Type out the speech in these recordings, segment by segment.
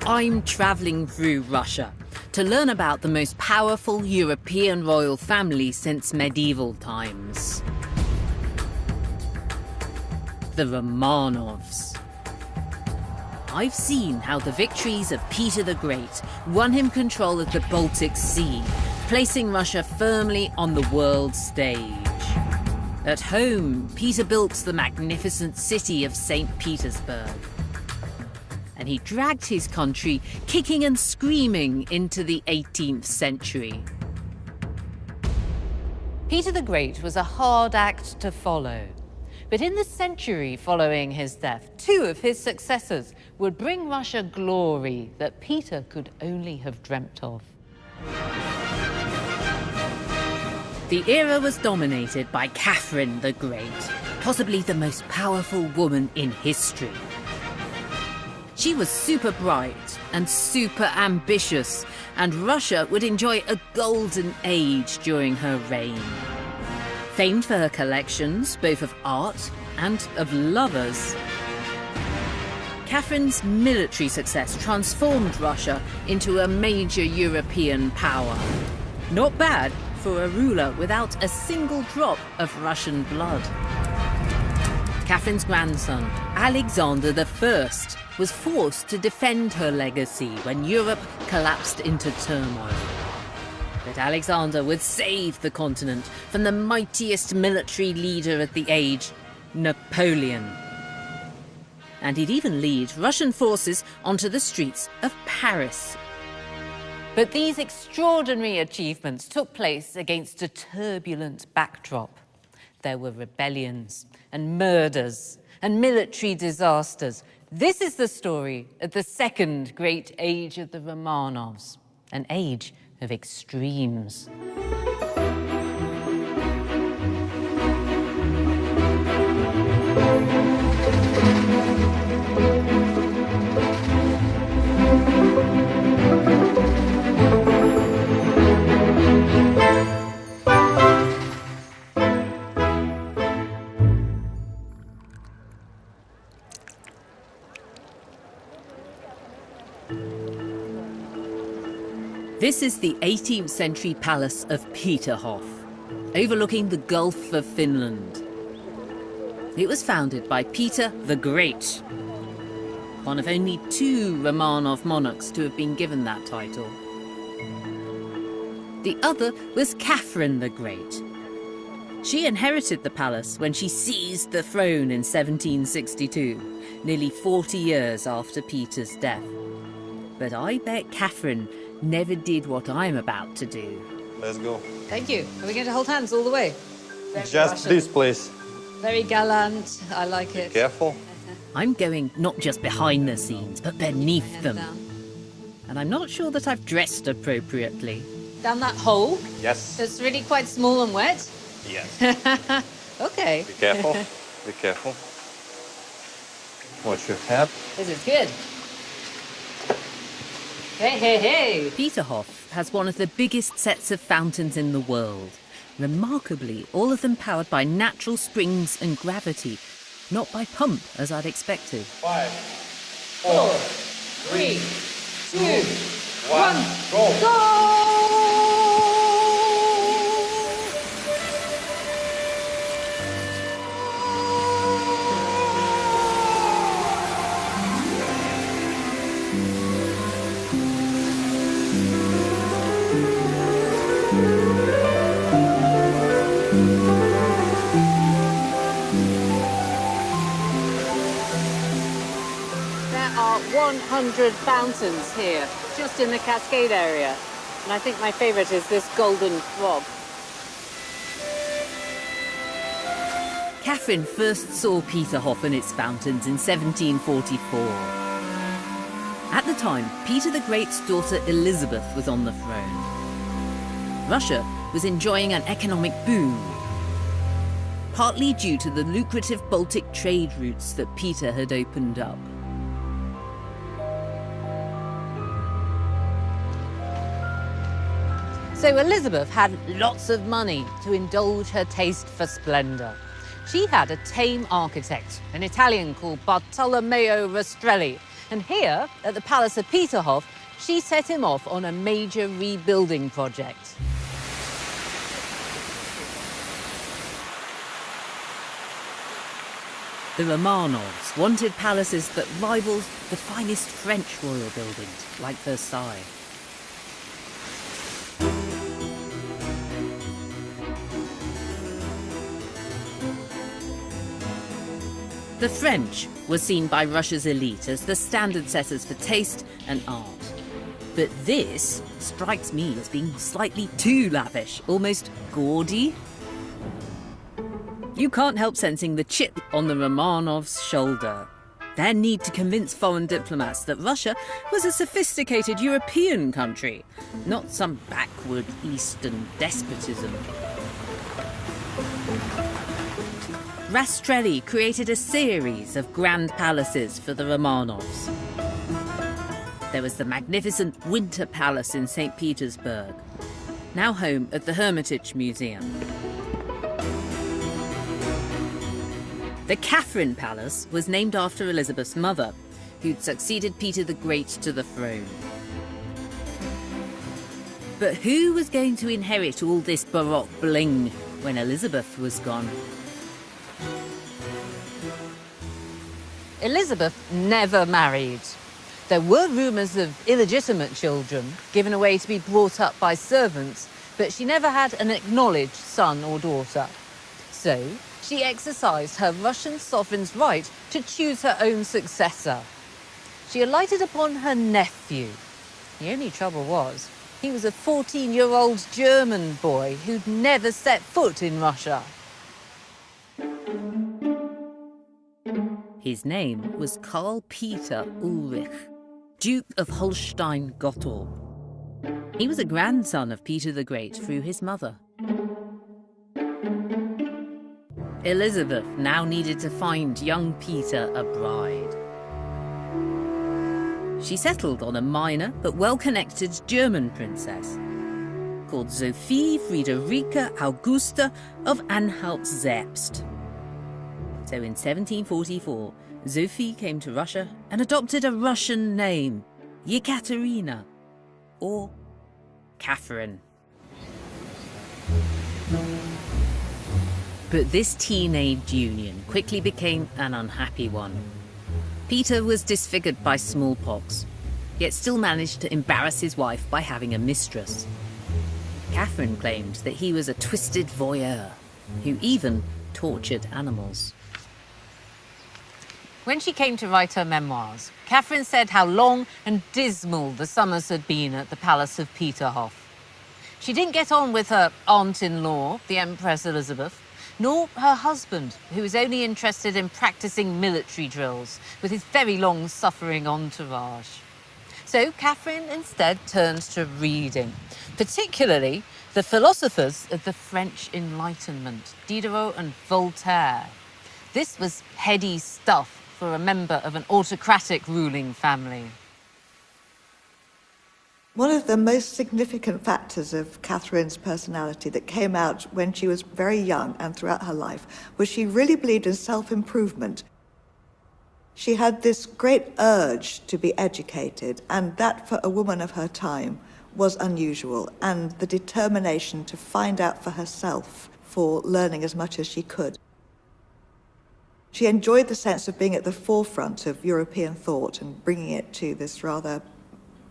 I'm traveling through Russia to learn about the most powerful European royal family since medieval times. The Romanovs. I've seen how the victories of Peter the Great won him control of the Baltic Sea, placing Russia firmly on the world stage. At home, Peter built the magnificent city of St. Petersburg. And he dragged his country, kicking and screaming, into the 18th century. Peter the Great was a hard act to follow. But in the century following his death, two of his successors would bring Russia glory that Peter could only have dreamt of. The era was dominated by Catherine the Great, possibly the most powerful woman in history. She was super bright and super ambitious, and Russia would enjoy a golden age during her reign. Famed for her collections, both of art and of lovers. Catherine's military success transformed Russia into a major European power. Not bad for a ruler without a single drop of Russian blood. Catherine's grandson, Alexander I, was forced to defend her legacy when Europe collapsed into turmoil. But Alexander would save the continent from the mightiest military leader of the age, Napoleon. And he'd even lead Russian forces onto the streets of Paris. But these extraordinary achievements took place against a turbulent backdrop. There were rebellions and murders and military disasters. This is the story of the second great age of the Romanovs, an age of extremes. This is the 18th century palace of Peterhof, overlooking the Gulf of Finland. It was founded by Peter the Great, one of only two Romanov monarchs to have been given that title. The other was Catherine the Great. She inherited the palace when she seized the throne in 1762, nearly 40 years after Peter's death. But I bet Catherine never did what I'm about to do. Let's go. Thank you. Are we going to hold hands all the way? Very Just Russian. this place. Very gallant. I like it. Careful. I'm going not just behind the scenes, but beneath Hands them. down. And I'm not sure that I've dressed appropriately. Down that hole. Yes. It's really quite small and wet. Yes. Okay. Be careful. Be careful. Watch your head. This is good. Hey, hey, hey. Peterhof has one of the biggest sets of fountains in the world. Remarkably, all of them powered by natural springs and gravity, not by pump, as I'd expected. 5, 4, 3, 2, 1, go! go! There are 100 fountains here, just in the Cascade area. And I think my favourite is this golden frog. Catherine first saw Peterhof and its fountains in 1744. At the time, Peter the Great's daughter Elizabeth was on the throne. Russia was enjoying an economic boom, partly due to the lucrative Baltic trade routes that Peter had opened up. So Elizabeth had lots of money to indulge her taste for splendour. She had a tame architect, an Italian called Bartolomeo Rastrelli, And here, at the Palace of Peterhof, she set him off on a major rebuilding project. The Romanovs wanted palaces that rivaled the finest French royal buildings, like Versailles. The French were seen by Russia's elite as the standard setters for taste and art. But this strikes me as being slightly too lavish, almost gaudy. You can't help sensing the chip on the Romanovs' shoulder. Their need to convince foreign diplomats that Russia was a sophisticated European country, not some backward Eastern despotism. Rastrelli created a series of grand palaces for the Romanovs. There was the magnificent Winter Palace in St. Petersburg, now home at the Hermitage Museum. The Catherine Palace was named after Elizabeth's mother, who'd succeeded Peter the Great to the throne. But who was going to inherit all this Baroque bling when Elizabeth was gone? Elizabeth never married. There were rumours of illegitimate children given away to be brought up by servants, but she never had an acknowledged son or daughter. So she exercised her Russian sovereign's right to choose her own successor. She alighted upon her nephew. The only trouble was, he was a 14-year-old German boy who'd never set foot in Russia. His name was Karl Peter Ulrich, Duke of Holstein-Gottorp. He was a grandson of Peter the Great through his mother. Elizabeth now needed to find young Peter a bride. She settled on a minor but well-connected German princess called Sophie Friederike Augusta of Anhalt-Zerbst. So in 1744, Sophie came to Russia and adopted a Russian name, Yekaterina, or Catherine. But this teenage union quickly became an unhappy one. Peter was disfigured by smallpox, yet still managed to embarrass his wife by having a mistress. Catherine claimed that he was a twisted voyeur, who even tortured animals. When she came to write her memoirs, Catherine said how long and dismal the summers had been at the Palace of Peterhof. She didn't get on with her aunt-in-law, the Empress Elizabeth, nor her husband, who was only interested in practicing military drills with his very long-suffering entourage. So Catherine instead turned to reading, particularly the philosophers of the French Enlightenment, Diderot and Voltaire. This was heady stuff for a member of an autocratic ruling family. One of the most significant factors of Catherine's personality that came out when she was very young and throughout her life was she really believed in self-improvement. She had this great urge to be educated, and that for a woman of her time was unusual, and the determination to find out for herself, for learning as much as she could. She enjoyed the sense of being at the forefront of European thought and bringing it to this rather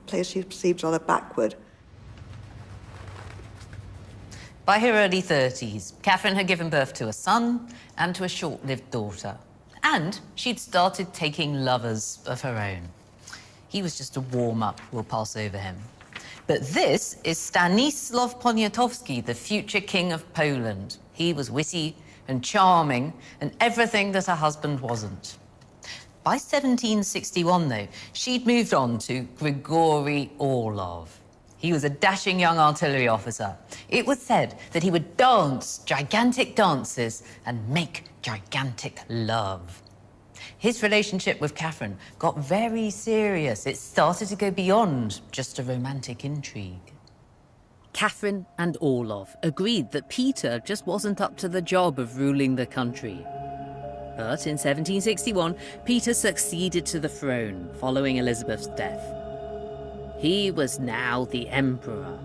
place she perceived rather backward. By her early 30s, Catherine had given birth to a son and to a short-lived daughter. And she'd started taking lovers of her own. He was just a warm-up, we'll pass over him. But this is Stanisław Poniatowski, the future king of Poland. He was witty and charming, and everything that her husband wasn't. By 1761, though, she'd moved on to Grigory Orlov. He was a dashing young artillery officer. It was said that he would dance gigantic dances and make gigantic love. His relationship with Catherine got very serious. It started to go beyond just a romantic intrigue. Catherine and Orlov agreed that Peter just wasn't up to the job of ruling the country. But in 1761, Peter succeeded to the throne following Elizabeth's death. He was now the emperor.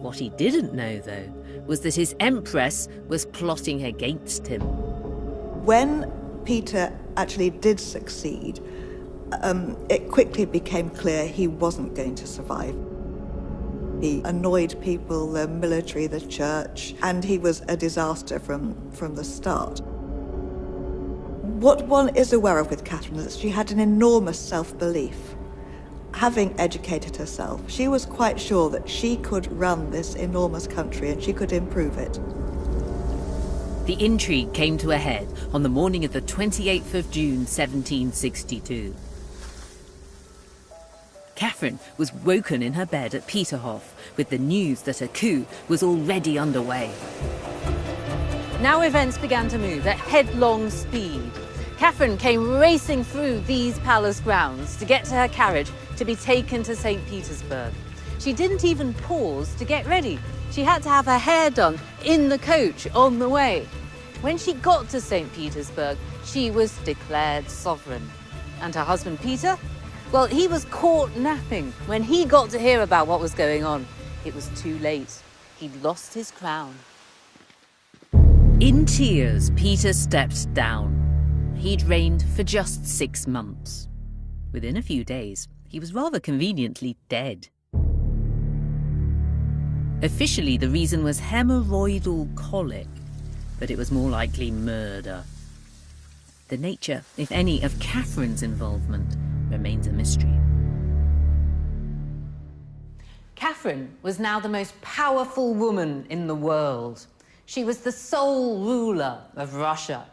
What he didn't know, though, was that his empress was plotting against him. When Peter actually did succeed, it quickly became clear he wasn't going to survive. He annoyed people, the military, the church, and he was a disaster from the start. What one is aware of with Catherine is that she had an enormous self-belief. Having educated herself, she was quite sure that she could run this enormous country and she could improve it. The intrigue came to a head on the morning of the 28th of June, 1762. Catherine was woken in her bed at Peterhof with the news that a coup was already underway. Now events began to move at headlong speed. Catherine came racing through these palace grounds to get to her carriage to be taken to St. Petersburg. She didn't even pause to get ready. She had to have her hair done in the coach on the way. When she got to St. Petersburg, she was declared sovereign. And her husband, Peter? Well, he was caught napping when he got to hear about what was going on. It was too late. He'd lost his crown. In tears, Peter stepped down. He'd reigned for just 6 months. Within a few days, he was rather conveniently dead. Officially, the reason was hemorrhoidal colic, but it was more likely murder. The nature, if any, of Catherine's involvement remains a mystery. Catherine was now the most powerful woman in the world. She was the sole ruler of Russia.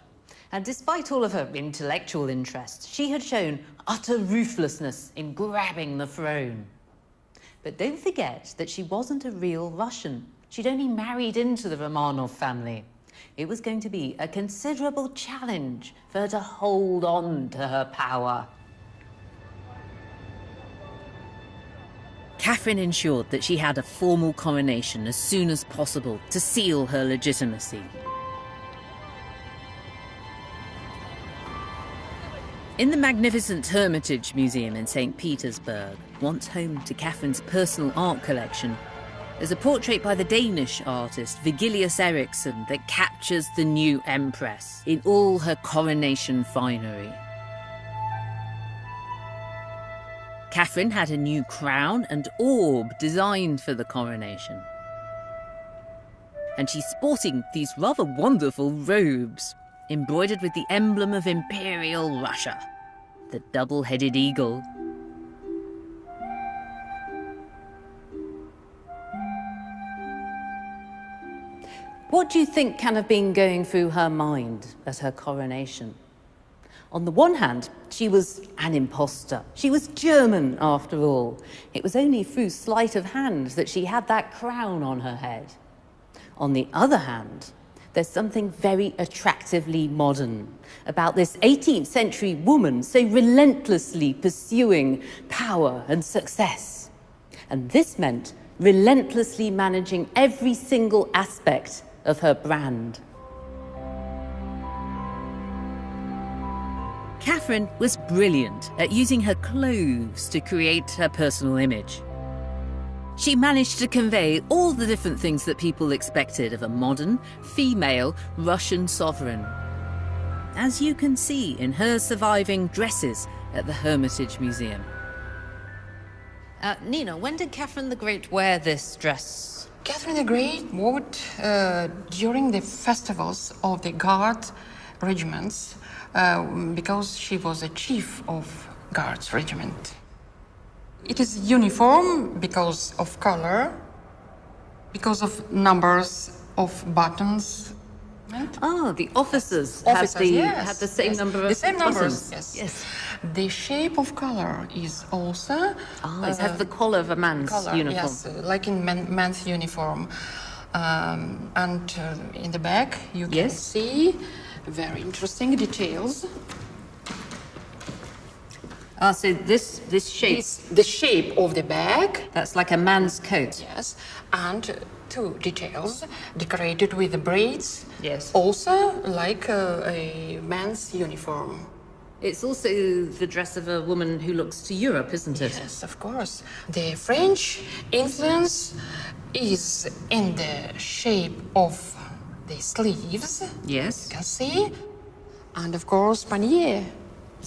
And despite all of her intellectual interests, she had shown utter ruthlessness in grabbing the throne. But don't forget that she wasn't a real Russian. She'd only married into the Romanov family. It was going to be a considerable challenge for her to hold on to her power. Catherine ensured that she had a formal coronation as soon as possible to seal her legitimacy. In the magnificent Hermitage Museum in St. Petersburg, once home to Catherine's personal art collection, there's a portrait by the Danish artist Vigilius Eriksson that captures the new empress in all her coronation finery. Catherine had a new crown and orb designed for the coronation. And she's sporting these rather wonderful robes, embroidered with the emblem of Imperial Russia, the double-headed eagle. What do you think can have been going through her mind at her coronation? On the one hand, she was an imposter. She was German, after all. It was only through sleight of hand that she had that crown on her head. On the other hand, there's something very attractively modern about this 18th century woman so relentlessly pursuing power and success. And this meant relentlessly managing every single aspect of her brand. Catherine was brilliant at using her clothes to create her personal image. She managed to convey all the different things that people expected of a modern, female Russian sovereign, as you can see in her surviving dresses at the Hermitage Museum. Nina, when did Catherine the Great wear this dress? Catherine the Great wore it during the festivals of the Guard regiments because she was a chief of Guards regiment. It is uniform because of color, because of numbers of buttons. Ah, the officers had the same number of the same numbers. buttons. Yes. The shape of collar is also. It has the collar of a man's uniform. Yes, like in men's uniform. And in the back, you can see very interesting details. Ah, so this shape, It's the shape of the bag, that's like a man's coat. yes, and two details decorated with the braids. Yes. Also like a man's uniform. It's also the dress of a woman who looks to Europe, isn't it? Yes, of course. The French influence is in the shape of the sleeves, Yes. you can see, and of course panier.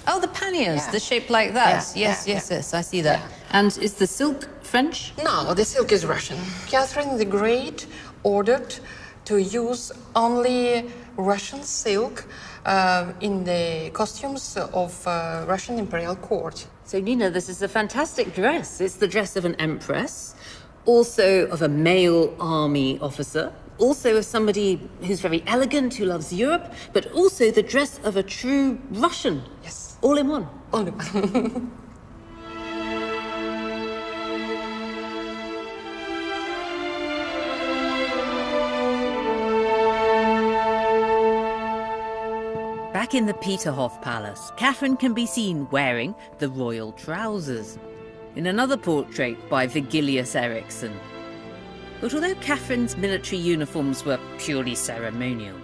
Oh, the panniers, Yeah. the shape like that. Yeah, Yes, yeah, yes, yeah. yes, I see that. And is the silk French? No, the silk is Russian. Catherine the Great ordered to use only Russian silk in the costumes of Russian imperial court. So, Nina, this is a fantastic dress. It's the dress of an empress, also of a male army officer, also of somebody who's very elegant, who loves Europe, but also the dress of a true Russian. Yes. All in one. Only Back in the Peterhof Palace, Catherine can be seen wearing the royal trousers in another portrait by Vigilius Eriksson. But although Catherine's military uniforms were purely ceremonial,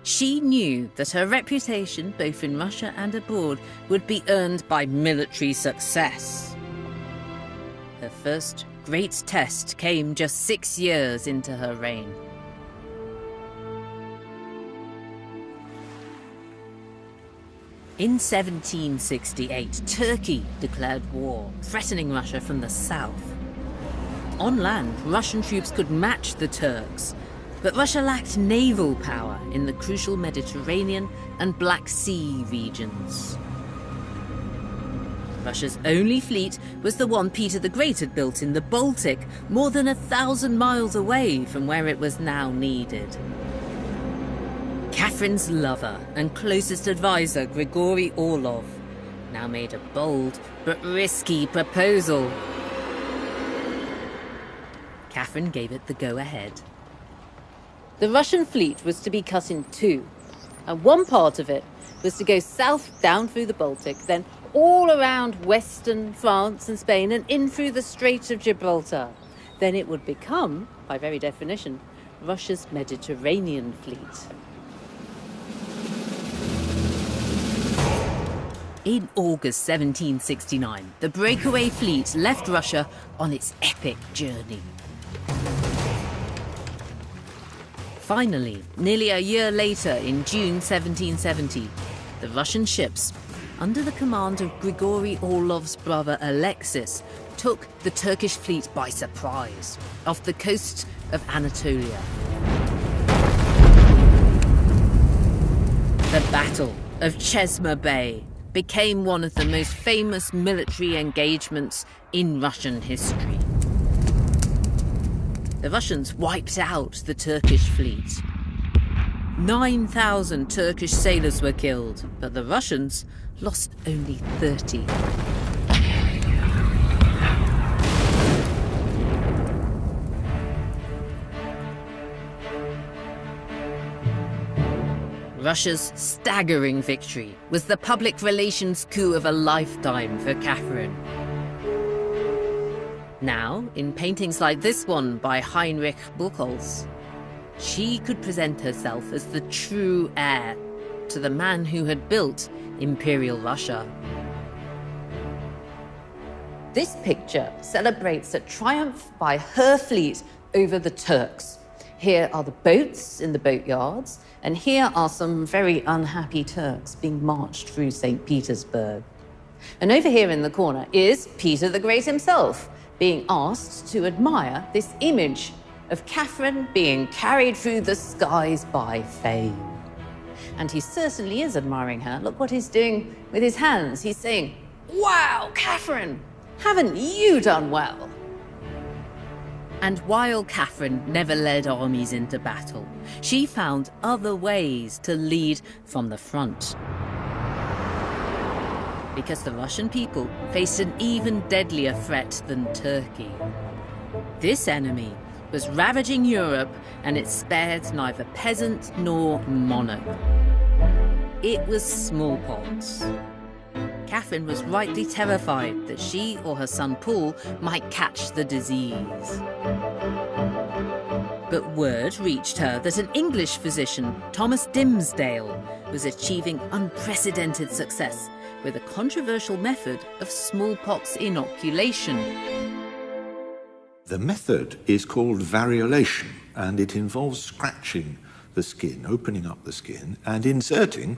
she knew that her reputation, both in Russia and abroad, would be earned by military success. Her first great test came just 6 years into her reign. In 1768, Turkey declared war, threatening Russia from the south. On land, Russian troops could match the Turks, but Russia lacked naval power in the crucial Mediterranean and Black Sea regions. Russia's only fleet was the one Peter the Great had built in the Baltic, more than 1,000 miles away from where it was now needed. Catherine's lover and closest advisor, Grigory Orlov, now made a bold but risky proposal. Catherine gave it the go-ahead. The Russian fleet was to be cut in two, and one part of it was to go south down through the Baltic, then all around western France and Spain and in through the Strait of Gibraltar. Then it would become, by very definition, Russia's Mediterranean fleet. In August 1769, the breakaway fleet left Russia on its epic journey. Finally, nearly a year later, in June 1770, the Russian ships, under the command of Grigory Orlov's brother Alexis, took the Turkish fleet by surprise off the coast of Anatolia. The Battle of Chesma Bay became one of the most famous military engagements in Russian history. The Russians wiped out the Turkish fleet. 9,000 Turkish sailors were killed, but the Russians lost only 30. Russia's staggering victory was the public relations coup of a lifetime for Catherine. Now, in paintings like this one by Heinrich Buchholz, she could present herself as the true heir to the man who had built Imperial Russia. This picture celebrates a triumph by her fleet over the Turks. Here are the boats in the boatyards, and here are some very unhappy Turks being marched through St. Petersburg. And over here in the corner is Peter the Great himself, being asked to admire this image of Catherine being carried through the skies by fame. And he certainly is admiring her. Look what he's doing with his hands. He's saying, "Wow, Catherine, haven't you done well?" And while Catherine never led armies into battle, she found other ways to lead from the front. Because the Russian people faced an even deadlier threat than Turkey. This enemy was ravaging Europe, and it spared neither peasant nor monarch. It was smallpox. Catherine was rightly terrified that she or her son Paul might catch the disease. But word reached her that an English physician, Thomas Dimsdale, was achieving unprecedented success with a controversial method of smallpox inoculation. The method is called variolation, and it involves scratching the skin, opening up the skin, and inserting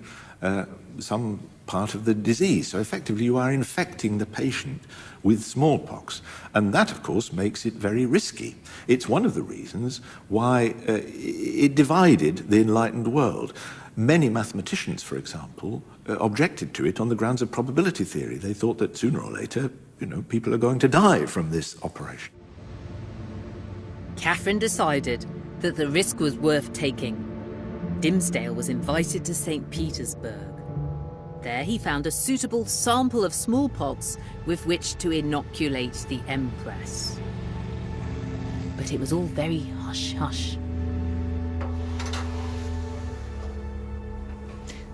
some part of the disease. So effectively you are infecting the patient with smallpox. And that, of course, makes it very risky. It's one of the reasons why it divided the enlightened world. Many mathematicians, for example, objected to it on the grounds of probability theory. They thought that sooner or later, people are going to die from this operation. Catherine decided that the risk was worth taking. Dimsdale was invited to St. Petersburg. There he found a suitable sample of smallpox with which to inoculate the Empress. But it was all very hush-hush.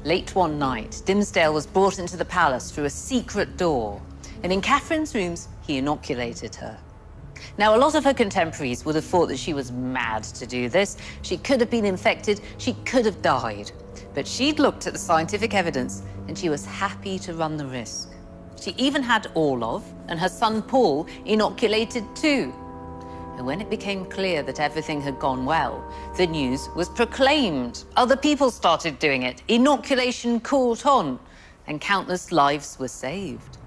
Late one night, Dimsdale was brought into the palace through a secret door, and in Catherine's rooms, he inoculated her. Now, a lot of her contemporaries would have thought that she was mad to do this. She could have been infected, she could have died. But she'd looked at the scientific evidence, and she was happy to run the risk. She even had Orlov and her son Paul inoculated too. And when it became clear that everything had gone well, the news was proclaimed. Other people started doing it. Inoculation caught on, and countless lives were saved.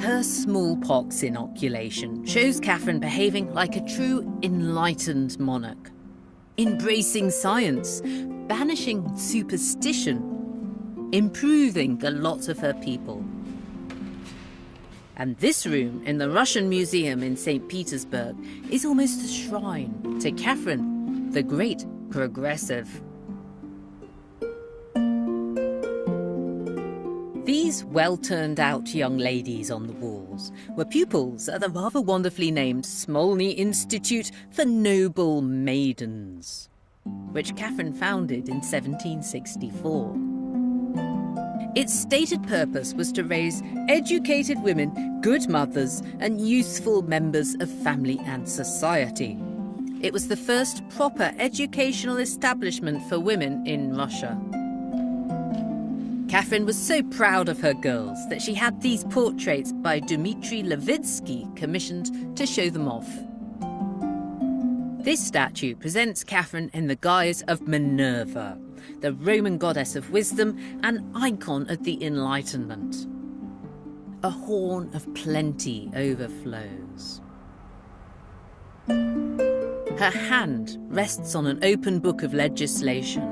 Her smallpox inoculation shows Catherine behaving like a true enlightened monarch, embracing science, banishing superstition, improving the lot of her people. And this room in the Russian Museum in St. Petersburg is almost a shrine to Catherine, the great progressive. These well-turned-out young ladies on the walls were pupils at the rather wonderfully named Smolny Institute for Noble Maidens, which Catherine founded in 1764. Its stated purpose was to raise educated women, good mothers, and useful members of family and society. It was the first proper educational establishment for women in Russia. Catherine was so proud of her girls that she had these portraits by Dmitry Levitsky commissioned to show them off. This statue presents Catherine in the guise of Minerva, the Roman goddess of wisdom and icon of the Enlightenment. A horn of plenty overflows. Her hand rests on an open book of legislation.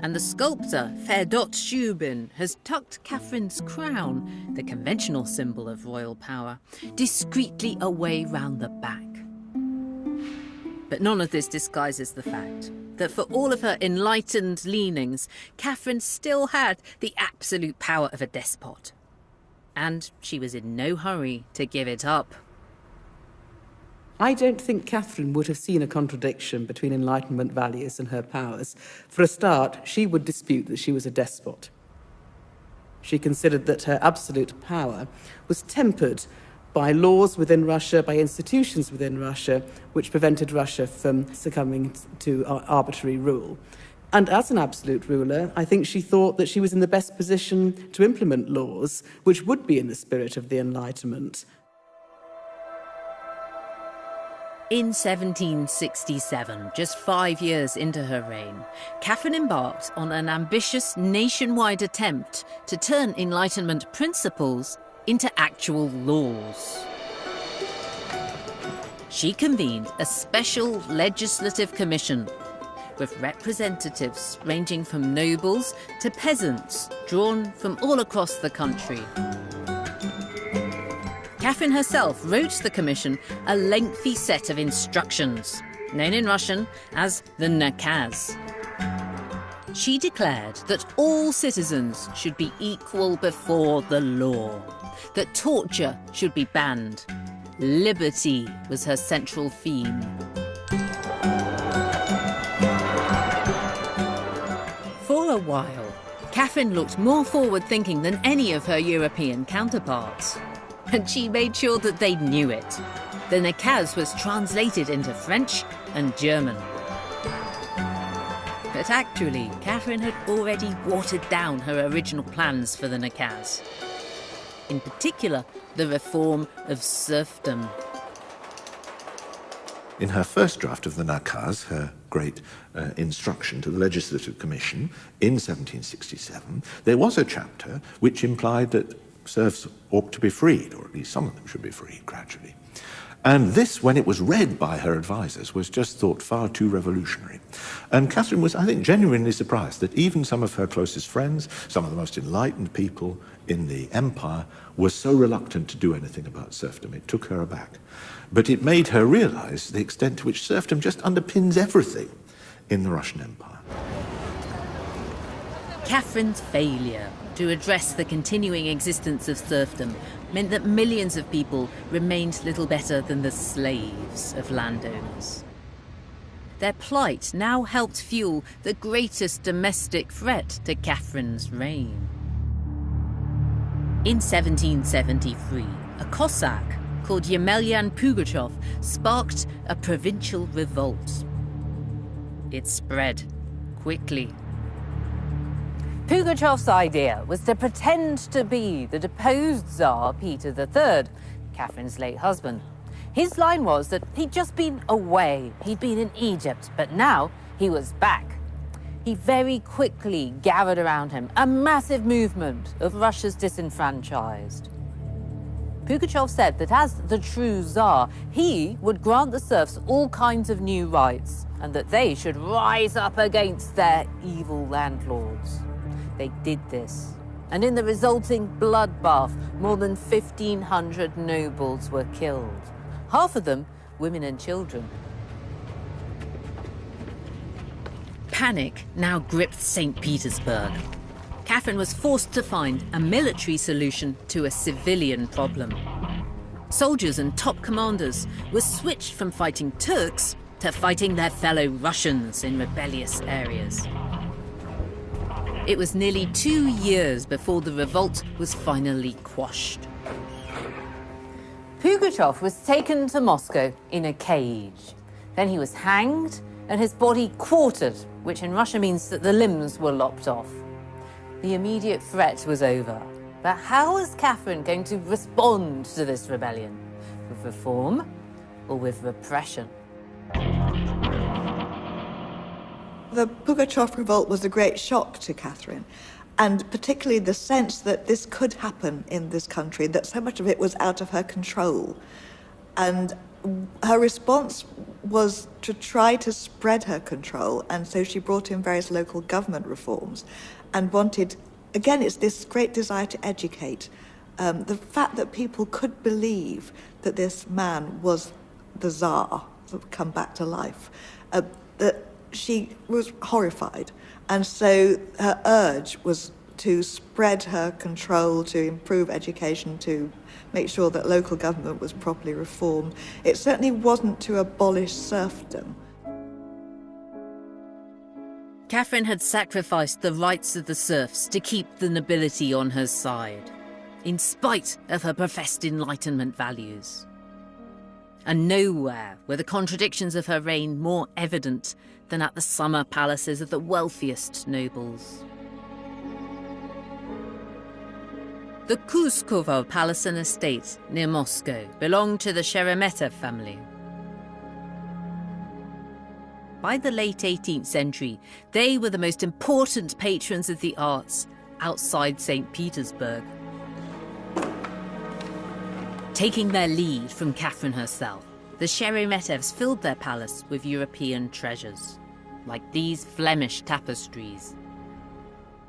And the sculptor Fedot Shubin has tucked Catherine's crown, the conventional symbol of royal power, discreetly away round the back. But none of this disguises the fact that for all of her enlightened leanings, Catherine still had the absolute power of a despot. And she was in no hurry to give it up. I don't think Catherine would have seen a contradiction between Enlightenment values and her powers. For a start, she would dispute that she was a despot. She considered that her absolute power was tempered by laws within Russia, by institutions within Russia, which prevented Russia from succumbing to arbitrary rule. And as an absolute ruler, I think she thought that she was in the best position to implement laws which would be in the spirit of the Enlightenment. In 1767, just 5 years into her reign, Catherine embarked on an ambitious nationwide attempt to turn Enlightenment principles into actual laws. She convened a special legislative commission with representatives ranging from nobles to peasants drawn from all across the country. Catherine herself wrote the commission a lengthy set of instructions, known in Russian as the nakaz. She declared that all citizens should be equal before the law, that torture should be banned. Liberty was her central theme. For a while, Catherine looked more forward-thinking than any of her European counterparts. And she made sure that they knew it. The nakaz was translated into French and German. But actually, Catherine had already watered down her original plans for the nakaz. In particular, the reform of serfdom. In her first draft of the nakaz, her great instruction to the Legislative Commission in 1767, there was a chapter which implied that serfs ought to be freed, or at least some of them should be freed gradually. And this, when it was read by her advisers, was just thought far too revolutionary. And Catherine was, I think, genuinely surprised that even some of her closest friends, some of the most enlightened people in the empire, were so reluctant to do anything about serfdom. It took her aback. But it made her realize the extent to which serfdom just underpins everything in the Russian Empire. Catherine's failure to address the continuing existence of serfdom meant that millions of people remained little better than the slaves of landowners. Their plight now helped fuel the greatest domestic threat to Catherine's reign. In 1773, a Cossack called Yemelyan Pugachev sparked a provincial revolt. It spread quickly. Pugachev's idea was to pretend to be the deposed Tsar Peter III, Catherine's late husband. His line was that he'd just been away. He'd been in Egypt, but now he was back. He very quickly gathered around him a massive movement of Russia's disenfranchised. Pugachev said that as the true Tsar, he would grant the serfs all kinds of new rights, and that they should rise up against their evil landlords. They did this, and in the resulting bloodbath, more than 1,500 nobles were killed. Half of them, women and children. Panic now gripped St. Petersburg. Catherine was forced to find a military solution to a civilian problem. Soldiers and top commanders were switched from fighting Turks to fighting their fellow Russians in rebellious areas. It was nearly 2 years before the revolt was finally quashed. Pugachev was taken to Moscow in a cage. Then he was hanged and his body quartered, which in Russia means that the limbs were lopped off. The immediate threat was over. But how was Catherine going to respond to this rebellion? With reform or with repression? The Pugachev revolt was a great shock to Catherine, and particularly the sense that this could happen in this country, that so much of it was out of her control. And her response was to try to spread her control, and so she brought in various local government reforms and wanted, again, it's this great desire to educate. The fact that people could believe that this man was the Tsar, sort of come back to life, that she was horrified. And so her urge was to spread her control, to improve education, to make sure that local government was properly reformed. It certainly wasn't to abolish serfdom. Catherine had sacrificed the rights of the serfs to keep the nobility on her side, in spite of her professed Enlightenment values. And nowhere were the contradictions of her reign more evident than at the summer palaces of the wealthiest nobles. The Kuskovo Palace and Estate near Moscow belonged to the Sheremetev family. By the late 18th century, they were the most important patrons of the arts outside St. Petersburg. Taking their lead from Catherine herself, the Sheremetevs filled their palace with European treasures, like these Flemish tapestries.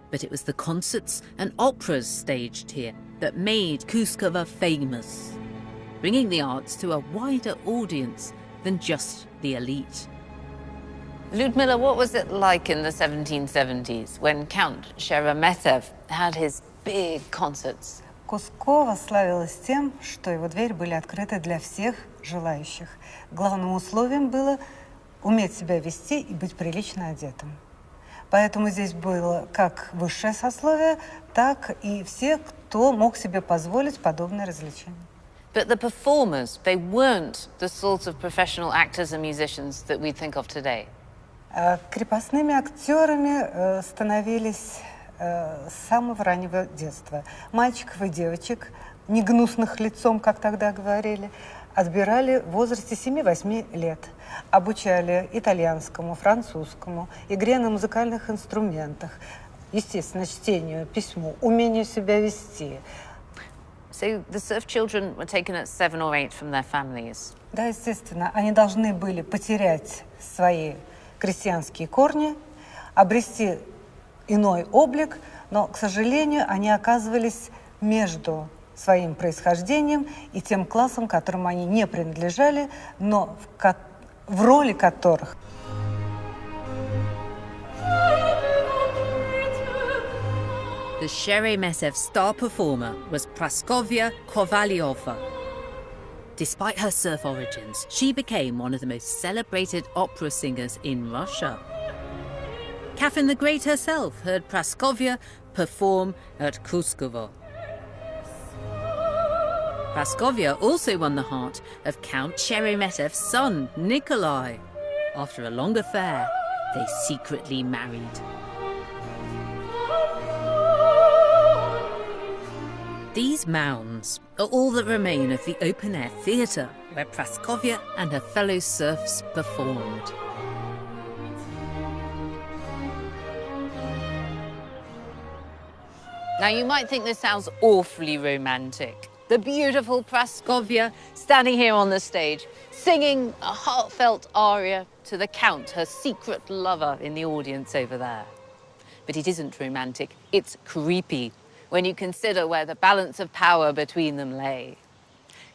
But it was the concerts and operas staged here that made Kuskova famous, bringing the arts to a wider audience than just the elite. Ludmilla, what was it like in the 1770s when Count Sheremetev had his big concerts? Кускова славилась тем, что его двери были открыты для всех желающих. Главным условием было уметь себя вести и быть прилично одетым. Поэтому здесь было как высшее сословие, так и все, кто мог себе позволить подобные развлечения. But the performers, they weren't the sort of professional actors and musicians that we think of today. Крепостными актерами становились с самого раннего детства. Мальчиков и девочек, не гнусных лицом, как тогда говорили, отбирали в возрасте 7-8 лет. Обучали итальянскому, французскому, игре на музыкальных инструментах, естественно, чтению, письму, умению себя вести. So the serf children were taken at 7 or 8 from their families. Да, естественно, они должны были потерять свои крестьянские корни, обрести иной облик, но, к сожалению, они оказывались между своим происхождением и тем классом, которым они не принадлежали, но в роли которых The Sheremetev star performer was Praskovya Kovalyova. Despite her serf origins, she became one of the most celebrated opera singers in Russia. Catherine the Great herself heard Praskovya perform at Kuskovo. Praskovya also won the heart of Count Sheremetev's son, Nikolai. After a long affair, they secretly married. These mounds are all that remain of the open-air theatre where Praskovya and her fellow serfs performed. Now, you might think this sounds awfully romantic. The beautiful Praskovya standing here on the stage, singing a heartfelt aria to the Count, her secret lover in the audience over there. But it isn't romantic, it's creepy when you consider where the balance of power between them lay.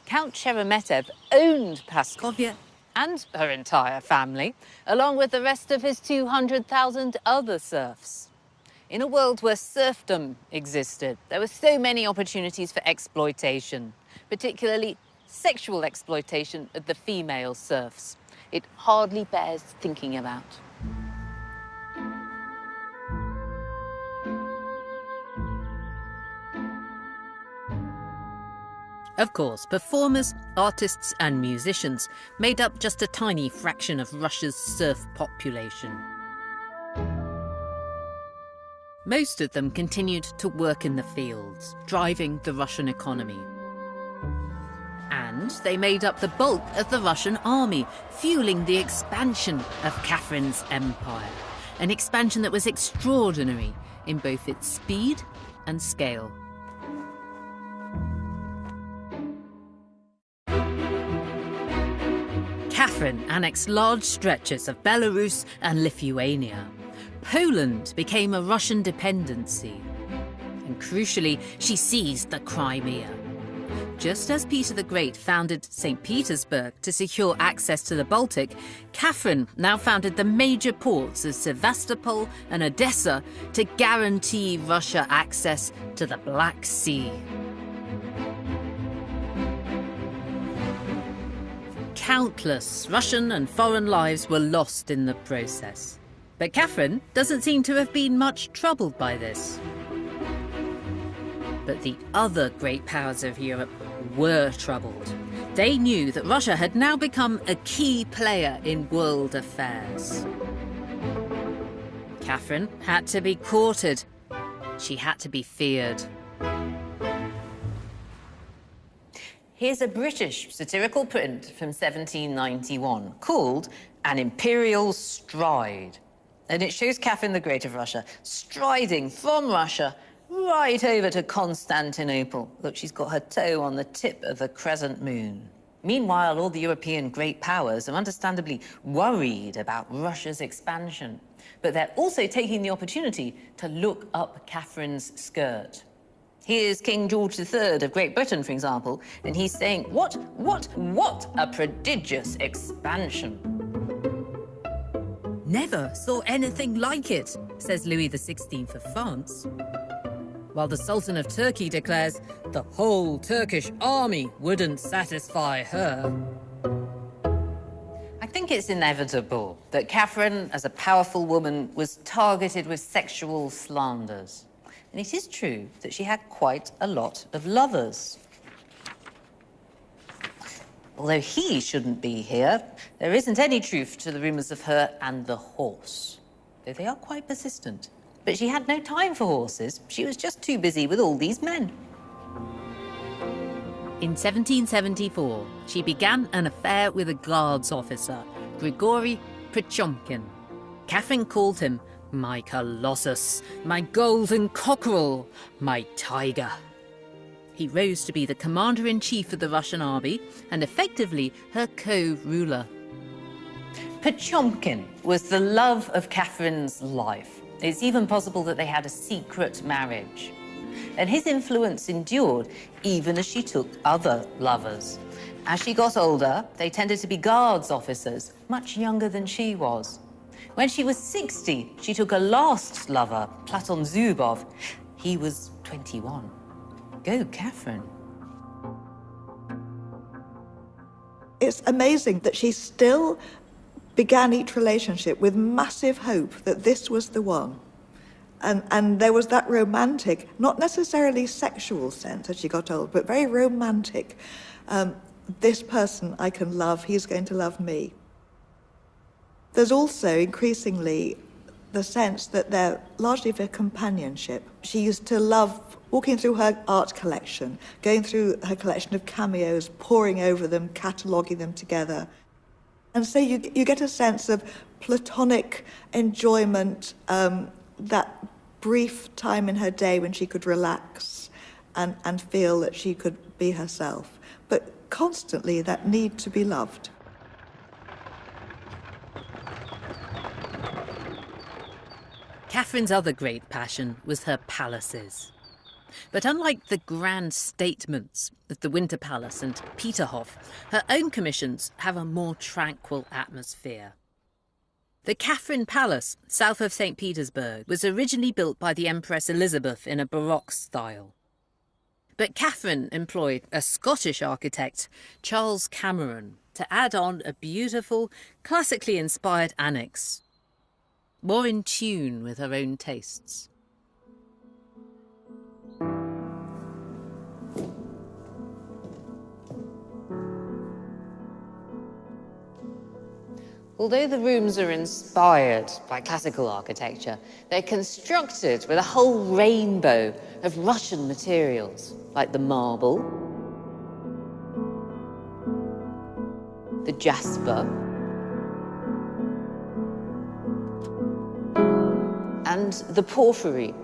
Count Sheremetev owned Praskovya and her entire family, along with the rest of his 200,000 other serfs. In a world where serfdom existed, there were so many opportunities for exploitation, particularly sexual exploitation of the female serfs. It hardly bears thinking about. Of course, performers, artists and musicians made up just a tiny fraction of Russia's serf population. Most of them continued to work in the fields, driving the Russian economy. And they made up the bulk of the Russian army, fueling the expansion of Catherine's empire, an expansion that was extraordinary in both its speed and scale. Catherine annexed large stretches of Belarus and Lithuania. Poland became a Russian dependency. And crucially, she seized the Crimea. Just as Peter the Great founded St. Petersburg to secure access to the Baltic, Catherine now founded the major ports of Sevastopol and Odessa to guarantee Russia access to the Black Sea. Countless Russian and foreign lives were lost in the process. But Catherine doesn't seem to have been much troubled by this. But the other great powers of Europe were troubled. They knew that Russia had now become a key player in world affairs. Catherine had to be courted. She had to be feared. Here's a British satirical print from 1791 called An Imperial Stride. And it shows Catherine the Great of Russia striding from Russia right over to Constantinople. Look, she's got her toe on the tip of the crescent moon. Meanwhile, all the European great powers are understandably worried about Russia's expansion. But they're also taking the opportunity to look up Catherine's skirt. Here's King George III of Great Britain, for example, and he's saying, what a prodigious expansion. Never saw anything like it, says Louis XVI of France. While the Sultan of Turkey declares the whole Turkish army wouldn't satisfy her. I think think it's inevitable that Catherine, as a powerful woman, was targeted with sexual slanders. And it is true that she had quite a lot of lovers. Although he shouldn't be here, there isn't any truth to the rumours of her and the horse, though they are quite persistent. But she had no time for horses. She was just too busy with all these men. In 1774, she began an affair with a guards officer, Grigory Prichomkin. Catherine called him my Colossus, my golden cockerel, my tiger. He rose to be the commander-in-chief of the Russian army and effectively her co-ruler. Prichomkin was the love of Catherine's life. It's even possible that they had a secret marriage. And his influence endured even as she took other lovers. As she got older, they tended to be guards officers, much younger than she was. When she was 60, she took a last lover, Platon Zubov. He was 21. Go, Catherine. It's amazing that she still began each relationship with massive hope that this was the one. And there was that romantic, not necessarily sexual sense as she got old, but very romantic. This person I can love, he's going to love me. There's also increasingly the sense that they're largely for companionship. She used to love walking through her art collection, going through her collection of cameos, poring over them, cataloguing them together. And so you get a sense of platonic enjoyment, that brief time in her day when she could relax and feel that she could be herself, but constantly that need to be loved. Catherine's other great passion was her palaces. But unlike the grand statements of the Winter Palace and Peterhof, her own commissions have a more tranquil atmosphere. The Catherine Palace, south of St. Petersburg, was originally built by the Empress Elizabeth in a Baroque style. But Catherine employed a Scottish architect, Charles Cameron, to add on a beautiful, classically inspired annex, more in tune with her own tastes. Although the rooms are inspired by classical architecture, they're constructed with a whole rainbow of Russian materials, like the marble, the jasper, and the porphyry.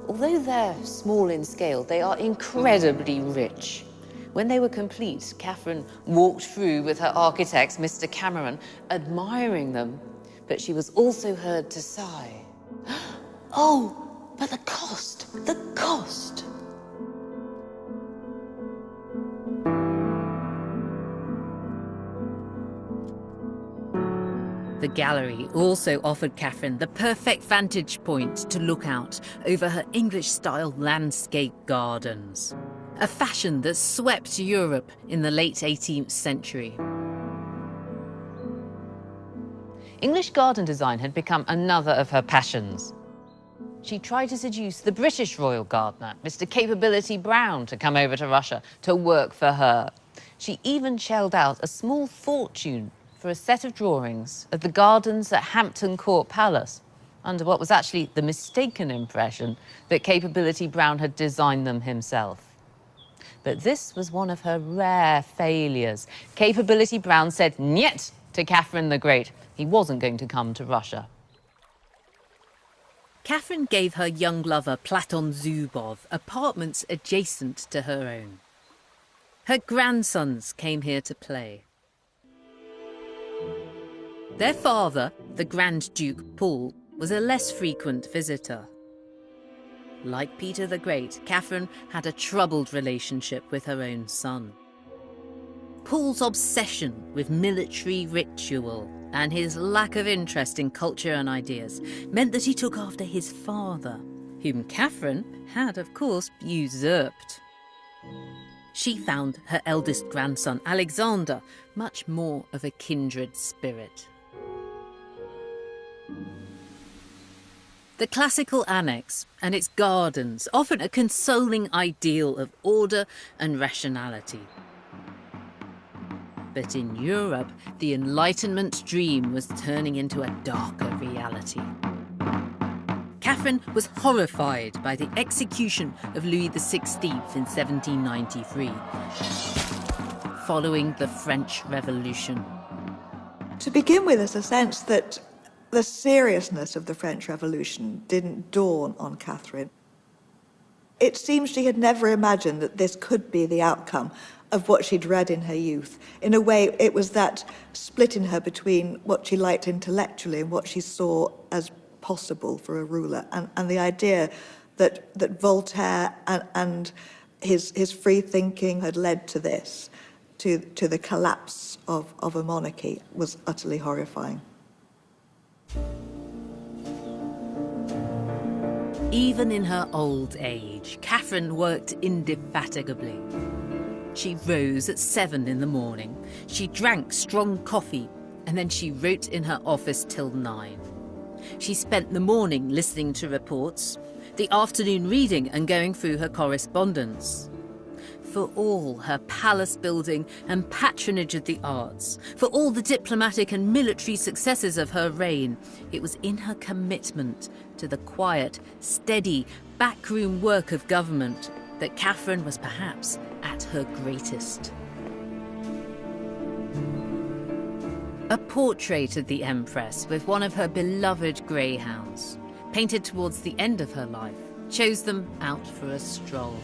Although they're small in scale, they are incredibly rich. When they were complete, Catherine walked through with her architect, Mr. Cameron, admiring them, but she was also heard to sigh. Oh, but the cost, the cost. The gallery also offered Catherine the perfect vantage point to look out over her English-style landscape gardens, a fashion that swept Europe in the late 18th century. English garden design had become another of her passions. She tried to seduce the British royal gardener, Mr. Capability Brown, to come over to Russia to work for her. She even shelled out a small fortune for a set of drawings of the gardens at Hampton Court Palace, under what was actually the mistaken impression that Capability Brown had designed them himself. But this was one of her rare failures. Capability Brown said "Niet" to Catherine the Great. He wasn't going to come to Russia. Catherine gave her young lover Platon Zubov apartments adjacent to her own. Her grandsons came here to play. Their father, the Grand Duke Paul, was a less frequent visitor. Like Peter the Great, Catherine had a troubled relationship with her own son. Paul's obsession with military ritual and his lack of interest in culture and ideas meant that he took after his father, whom Catherine had, of course, usurped. she found her eldest grandson, Alexander, much more of a kindred spirit. The classical annex and its gardens offered a consoling ideal of order and rationality. But in Europe, the Enlightenment dream was turning into a darker reality. Catherine was horrified by the execution of Louis XVI in 1793, following the French Revolution. To begin with, there's a sense that the seriousness of the French Revolution didn't dawn on Catherine. It seems she had never imagined that this could be the outcome of what she'd read in her youth. In a way, it was that split in her between what she liked intellectually and what she saw as possible for a ruler, and the idea that Voltaire and his free thinking had led to this, to the collapse of a monarchy, was utterly horrifying. Even in her old age, Catherine worked indefatigably. She rose at 7 in the morning, she drank strong coffee, and then she wrote in her office till 9. She spent the morning listening to reports, the afternoon reading and going through her correspondence. For all her palace building and patronage of the arts, for all the diplomatic and military successes of her reign, it was in her commitment to the quiet, steady, backroom work of government that Catherine was perhaps at her greatest. A portrait of the Empress with one of her beloved greyhounds, painted towards the end of her life, shows them out for a stroll.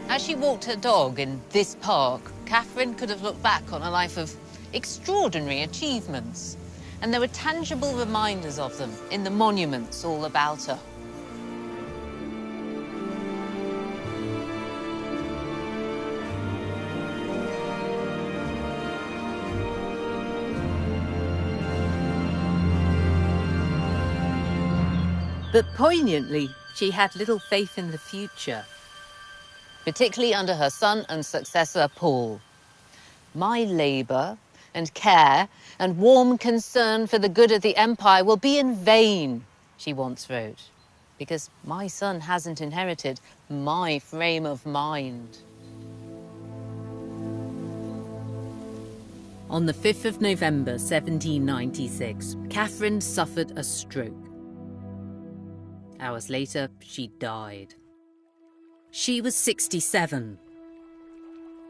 As she walked her dog in this park, Catherine could have looked back on a life of extraordinary achievements, and there were tangible reminders of them in the monuments all about her. But poignantly, she had little faith in the future. Particularly under her son and successor, Paul. My labour and care and warm concern for the good of the empire will be in vain, she once wrote, because my son hasn't inherited my frame of mind. On the 5th of November 1796, Catherine suffered a stroke. Hours later, she died. She was 67.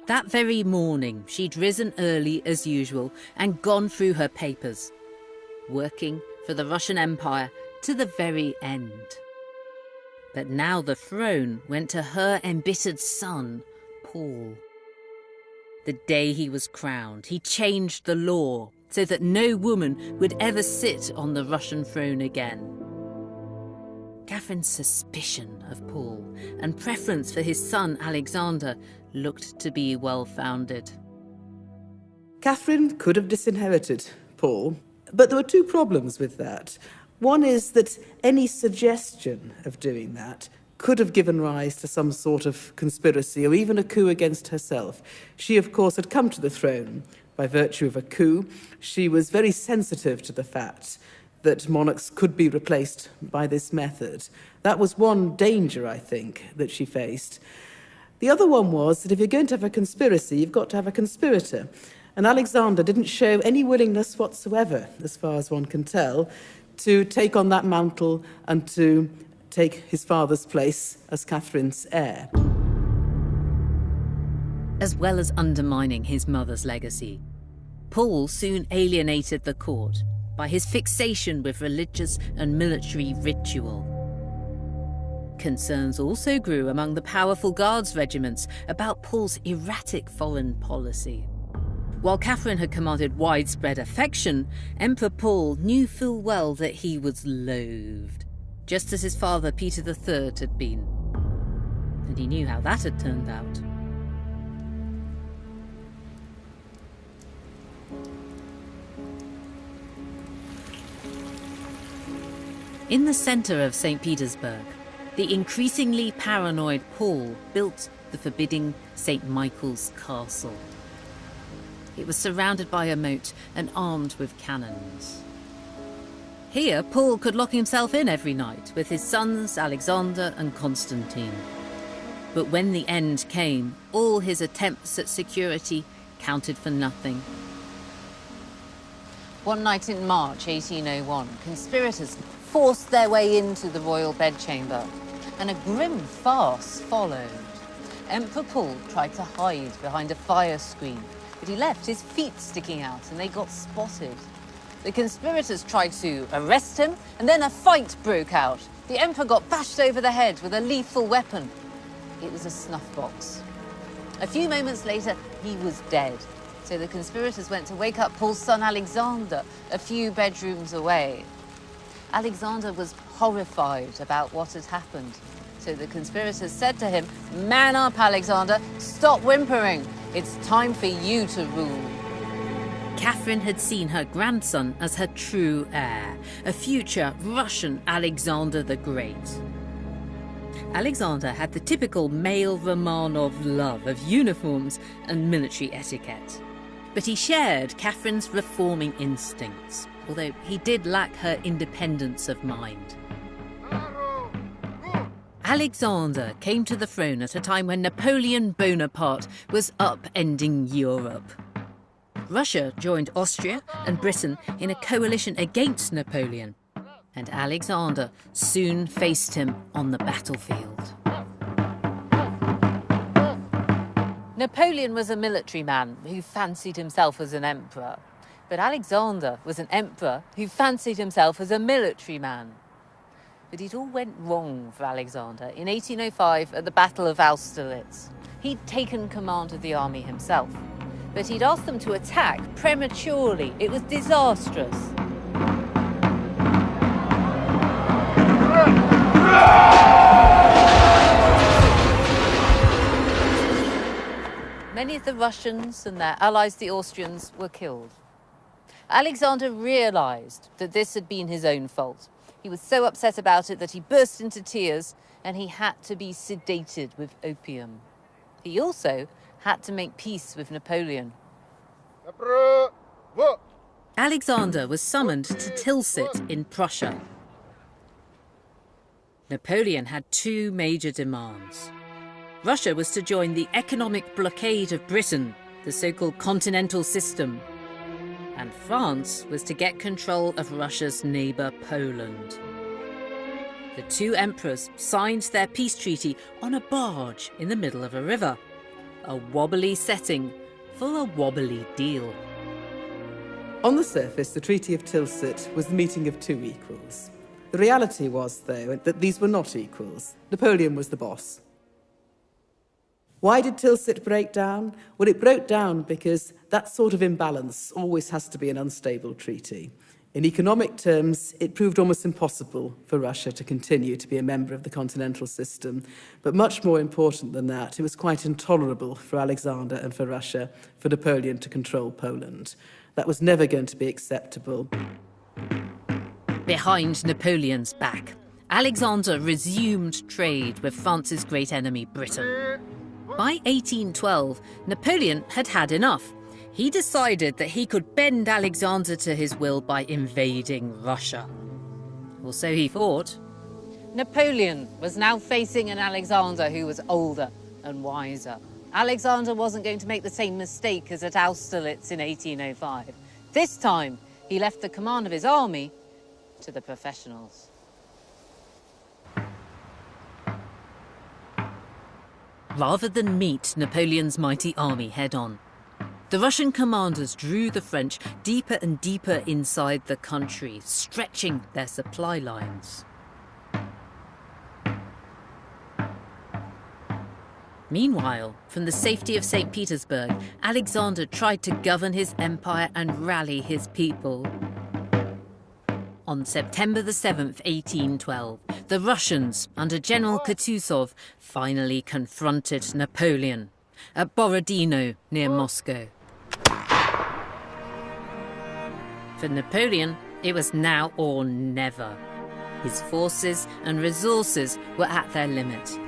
That very morning, she'd risen early as usual and gone through her papers, working for the Russian Empire to the very end. But now the throne went to her embittered son, Paul. The day he was crowned, he changed the law so that no woman would ever sit on the Russian throne again. Catherine's suspicion of Paul and preference for his son Alexander looked to be well-founded. Catherine could have disinherited Paul, but there were two problems with that. One is that any suggestion of doing that could have given rise to some sort of conspiracy or even a coup against herself. She, of course, had come to the throne by virtue of a coup. She was very sensitive to the fact that monarchs could be replaced by this method. That was one danger, I think, that she faced. The other one was that if you're going to have a conspiracy, you've got to have a conspirator. And Alexander didn't show any willingness whatsoever, as far as one can tell, to take on that mantle and to take his father's place as Catherine's heir. As well as undermining his mother's legacy, Paul soon alienated the court by his fixation with religious and military ritual. Concerns also grew among the powerful Guards regiments about Paul's erratic foreign policy. While Catherine had commanded widespread affection, Emperor Paul knew full well that he was loathed, just as his father Peter III had been. And he knew how that had turned out. In the center of St. Petersburg, the increasingly paranoid Paul built the forbidding St. Michael's Castle. It was surrounded by a moat and armed with cannons. Here, Paul could lock himself in every night with his sons Alexander and Constantine. But when the end came, all his attempts at security counted for nothing. One night in March 1801, conspirators forced their way into the royal bedchamber, and a grim farce followed. Emperor Paul tried to hide behind a fire screen, but he left his feet sticking out and they got spotted. The conspirators tried to arrest him, and then a fight broke out. The emperor got bashed over the head with a lethal weapon. It was a snuff box. A few moments later, he was dead. So the conspirators went to wake up Paul's son Alexander a few bedrooms away. Alexander was horrified about what had happened. So the conspirators said to him, "Man up, Alexander, stop whimpering. It's time for you to rule." Catherine had seen her grandson as her true heir, a future Russian Alexander the Great. Alexander had the typical male Romanov love of uniforms and military etiquette. But he shared Catherine's reforming instincts, although he did lack her independence of mind. Alexander came to the throne at a time when Napoleon Bonaparte was upending Europe. Russia joined Austria and Britain in a coalition against Napoleon, and Alexander soon faced him on the battlefield. Napoleon was a military man who fancied himself as an emperor, but Alexander was an emperor who fancied himself as a military man. But it all went wrong for Alexander in 1805 at the Battle of Austerlitz. He'd taken command of the army himself, but he'd asked them to attack prematurely. It was disastrous. Many of the Russians and their allies, the Austrians, were killed. Alexander realized that this had been his own fault. He was so upset about it that he burst into tears, and he had to be sedated with opium. He also had to make peace with Napoleon. Alexander was summoned to Tilsit in Prussia. Napoleon had two major demands. Russia was to join the economic blockade of Britain, the so-called continental system, and France was to get control of Russia's neighbour Poland. The two emperors signed their peace treaty on a barge in the middle of a river, a wobbly setting for a wobbly deal. On the surface, the Treaty of Tilsit was the meeting of two equals. The reality was, though, that these were not equals. Napoleon was the boss. Why did Tilsit break down? Well, it broke down because that sort of imbalance always has to be an unstable treaty. In economic terms, it proved almost impossible for Russia to continue to be a member of the continental system. But much more important than that, it was quite intolerable for Alexander and for Russia for Napoleon to control Poland. That was never going to be acceptable. Behind Napoleon's back, Alexander resumed trade with France's great enemy, Britain. By 1812, Napoleon had had enough. He decided that he could bend Alexander to his will by invading Russia. Or so he thought. Napoleon was now facing an Alexander who was older and wiser. Alexander wasn't going to make the same mistake as at Austerlitz in 1805. This time, he left the command of his army to the professionals. Rather than meet Napoleon's mighty army head-on, the Russian commanders drew the French deeper and deeper inside the country, stretching their supply lines. Meanwhile, from the safety of St. Petersburg, Alexander tried to govern his empire and rally his people. On September the 7th, 1812, the Russians, under General Kutuzov, finally confronted Napoleon at Borodino, near Moscow. For Napoleon, it was now or never. His forces and resources were at their limit.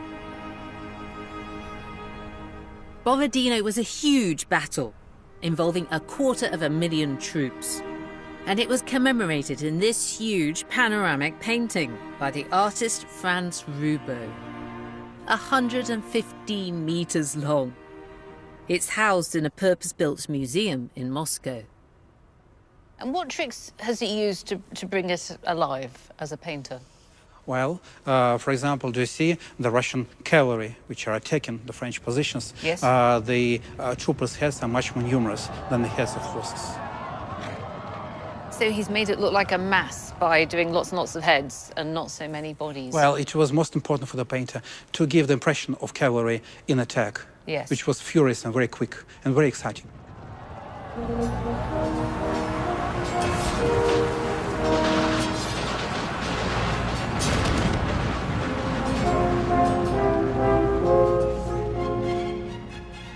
Borodino was a huge battle, involving 250,000 troops. And it was commemorated in this huge panoramic painting by the artist Franz Roubaud. 115 meters long. It's housed in a purpose-built museum in Moscow. And what tricks has he used to bring it alive as a painter? Well, for example, do you see the Russian cavalry, which are attacking the French positions? Yes. The troopers' heads are much more numerous than the heads of horses. So he's made it look like a mass by doing lots and lots of heads and not so many bodies. Well, it was most important for the painter to give the impression of cavalry in attack, yes, which was furious and very quick and very exciting.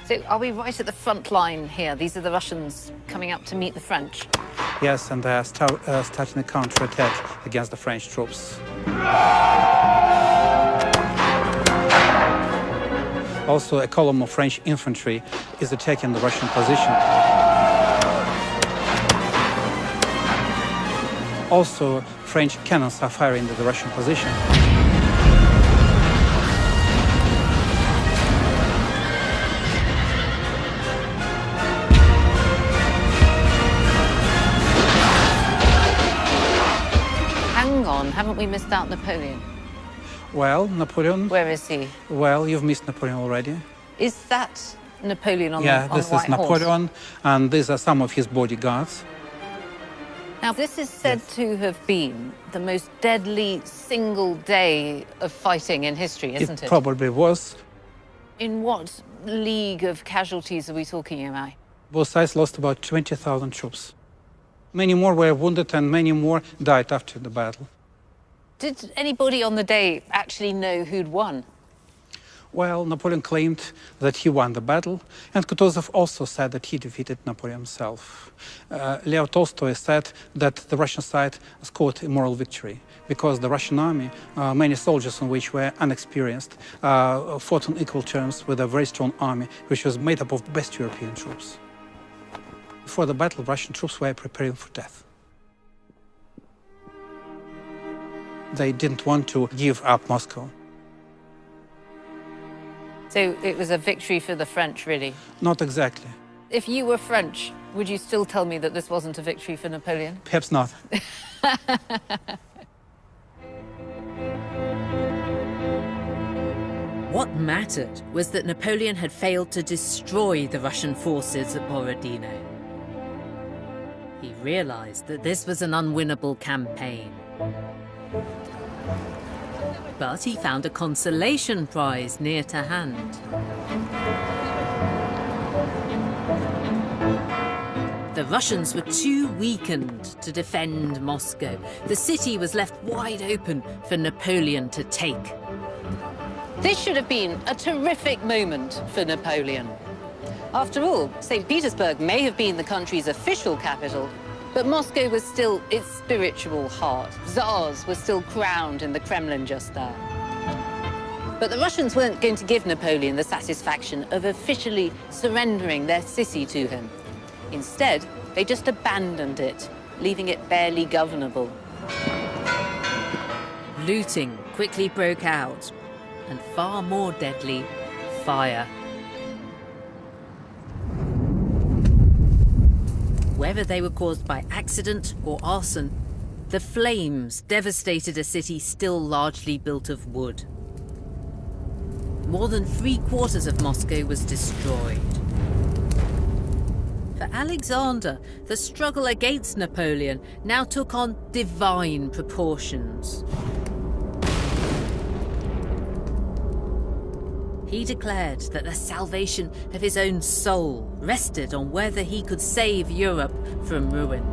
So are we right at the front line here? These are the Russians coming up to meet the French. Yes, and they are starting a counter-attack against the French troops. Also, a column of French infantry is attacking the Russian position. Also, French cannons are firing at the Russian position. Haven't we missed out Napoleon? Well, Napoleon... Where is he? Well, you've missed Napoleon already. Is that Napoleon on the Yeah, on this the white is Napoleon, horse? and these are some of his bodyguards. Now, this is said to have been the most deadly single day of fighting in history, isn't it? It probably was. In what league of casualties are we talking about? Both sides lost about 20,000 troops. Many more were wounded and many more died after the battle. Did anybody on the day actually know who'd won? Well, Napoleon claimed that he won the battle, and Kutuzov also said that he defeated Napoleon himself. Leo Tolstoy said that the Russian side scored a moral victory because the Russian army, many soldiers on which were unexperienced, fought on equal terms with a very strong army, which was made up of the best European troops. Before the battle, Russian troops were preparing for death. They didn't want to give up Moscow. So it was a victory for the French, really? Not exactly. If you were French, would you still tell me that this wasn't a victory for Napoleon? Perhaps not. What mattered was that Napoleon had failed to destroy the Russian forces at Borodino. He realized that this was an unwinnable campaign. But he found a consolation prize near to hand. The Russians were too weakened to defend Moscow. The city was left wide open for Napoleon to take. This should have been a terrific moment for Napoleon. After all, St. Petersburg may have been the country's official capital, but Moscow was still its spiritual heart. Tsars were still crowned in the Kremlin just there. But the Russians weren't going to give Napoleon the satisfaction of officially surrendering their city to him. Instead, they just abandoned it, leaving it barely governable. Looting quickly broke out, and far more deadly, fire. Whether they were caused by accident or arson, the flames devastated a city still largely built of wood. More than 3/4 of Moscow was destroyed. For Alexander, the struggle against Napoleon now took on divine proportions. He declared that the salvation of his own soul rested on whether he could save Europe from ruin.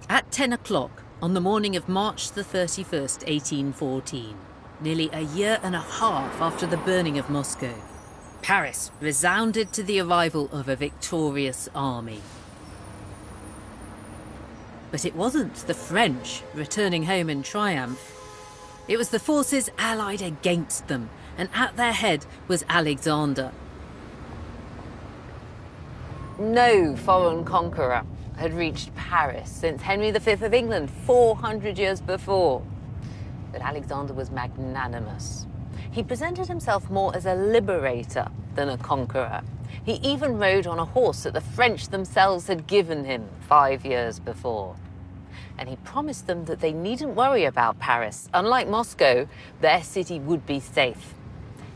At 10 o'clock on the morning of March the 31st, 1814, nearly a year and a half after the burning of Moscow, Paris resounded to the arrival of a victorious army. But it wasn't the French returning home in triumph. It was the forces allied against them, and at their head was Alexander. No foreign conqueror had reached Paris since Henry V of England 400 years before. But Alexander was magnanimous. He presented himself more as a liberator than a conqueror. He even rode on a horse that the French themselves had given him 5 years before. And he promised them that they needn't worry about Paris. Unlike Moscow, their city would be safe.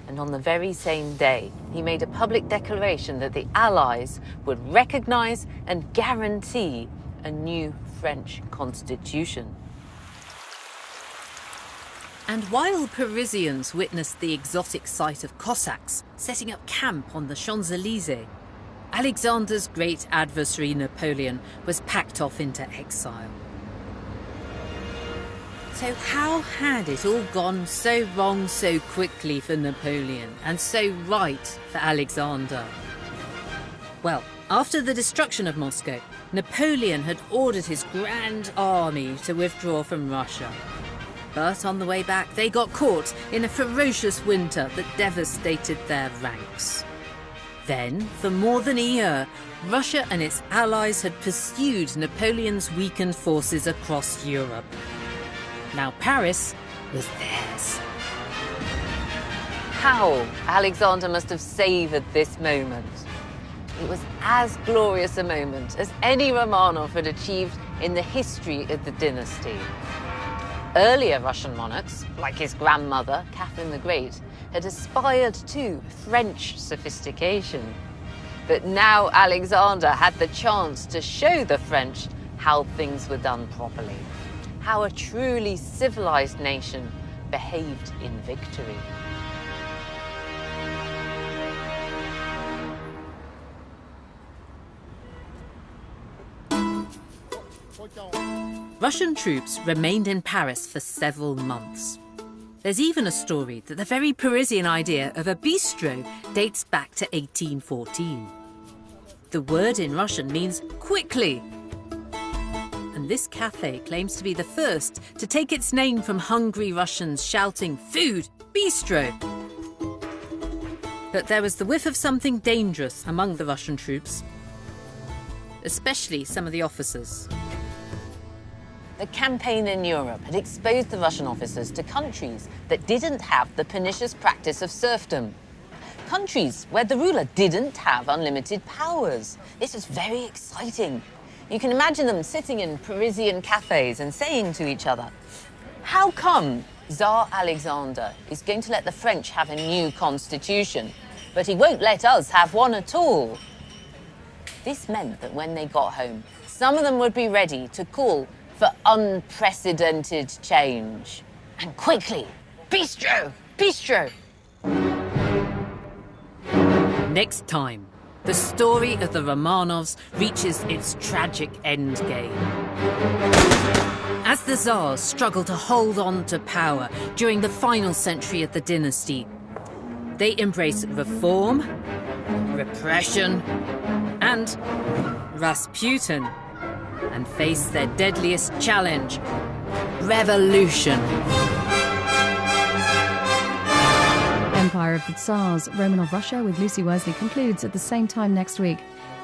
And on the very same day, he made a public declaration that the Allies would recognize and guarantee a new French constitution. And while Parisians witnessed the exotic sight of Cossacks setting up camp on the Champs-Élysées, Alexander's great adversary Napoleon was packed off into exile. So how had it all gone so wrong so quickly for Napoleon and so right for Alexander? Well, after the destruction of Moscow, Napoleon had ordered his grand army to withdraw from Russia. But on the way back, they got caught in a ferocious winter that devastated their ranks. Then, for more than a year, Russia and its allies had pursued Napoleon's weakened forces across Europe. Now Paris was theirs. How Alexander must have savoured this moment. It was as glorious a moment as any Romanov had achieved in the history of the dynasty. Earlier Russian monarchs, like his grandmother, Catherine the Great, had aspired to French sophistication. But now Alexander had the chance to show the French how things were done properly, how a truly civilized nation behaved in victory. Russian troops remained in Paris for several months. There's even a story that the very Parisian idea of a bistro dates back to 1814. The word in Russian means quickly. And this cafe claims to be the first to take its name from hungry Russians shouting, "Food! Bistro!" But there was the whiff of something dangerous among the Russian troops, especially some of the officers. The campaign in Europe had exposed the Russian officers to countries that didn't have the pernicious practice of serfdom. Countries where the ruler didn't have unlimited powers. This was very exciting. You can imagine them sitting in Parisian cafes and saying to each other, "How come Tsar Alexander is going to let the French have a new constitution, but he won't let us have one at all?" This meant that when they got home, some of them would be ready to call for unprecedented change. And quickly, bistro, bistro. Next time, the story of the Romanovs reaches its tragic endgame. As the Tsars struggle to hold on to power during the final century of the dynasty, they embrace reform, repression, and Rasputin, and face their deadliest challenge, revolution. Empire of the Tsars, Romanov Russia with Lucy Worsley concludes at the same time next week.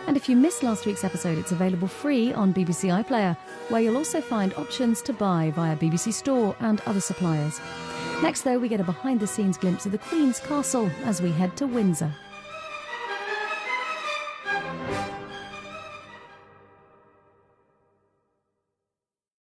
And if you missed last week's episode, it's available free on BBC iPlayer, where you'll also find options to buy via BBC Store and other suppliers. Next, though, we get a behind-the-scenes glimpse of the Queen's castle as we head to Windsor.